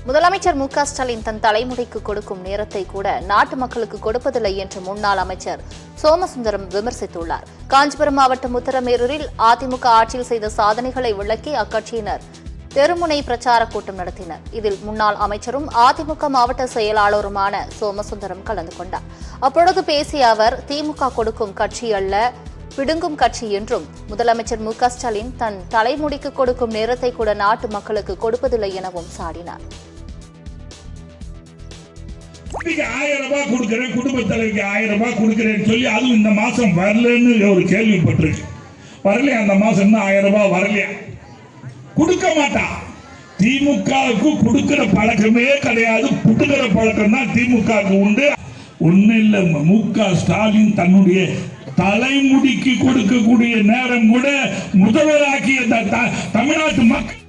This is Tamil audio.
முதலமைச்சர் மு.க.ஸ்டாலின் தன் தலைமுடிக்கு கொடுக்கும் நேரத்தை கூட நாட்டு மக்களுக்கு கொடுப்பதில்லை என்று முன்னாள் அமைச்சர் சோமசுந்தரம் விமர்சித்துள்ளார். காஞ்சிபுரம் மாவட்டம் உத்தரமேரூரில் அதிமுக ஆட்சியில் செய்த சாதனைகளை விளக்கி அக்கட்சியினர் தெருமுனை பிரச்சார கூட்டம் நடத்தினர். இதில் முன்னாள் அமைச்சரும் அதிமுக மாவட்ட செயலாளருமான சோமசுந்தரம் கலந்து கொண்டார். அப்பொழுது பேசிய அவர், திமுக கொடுக்கும் கட்சி அல்ல, பிடுங்கும் கட்சி என்றும், முதலமைச்சர் மு.க.ஸ்டாலின் தன் தலைமுடிக்கு கொடுக்கும் நேரத்தை கூட நாட்டு மக்களுக்கு கொடுப்பதில்லை எனவும் சாடினார். 1000 ரூபாய் கொடுக்கிறேன், குடும்ப தலைவிக்கு 1000 ரூபாய் கொடுக்கிறேன்னு சொல்லி அதுவும் இந்த மாசம் வரலன்னு ஒரு கேள்விப்பட்டிருக்கு. வரலையா? அந்த மாசம் இன்னும் 1000 ரூபாய் வரலையா? கொடுக்க மாட்டான். திமுகவுக்கு கொடுக்கிற பழக்கமே கிடையாது. புட்டுக்கிற பழக்கம் தான் திமுகவுக்கு உண்டு. ஒன்னும் இல்ல, மு.க.ஸ்டாலின் தன்னுடைய தலைமுடிக்கு கொடுக்கக்கூடிய நேரம் கூட முதல்வராக்கிய தமிழ்நாட்டு மக்கள்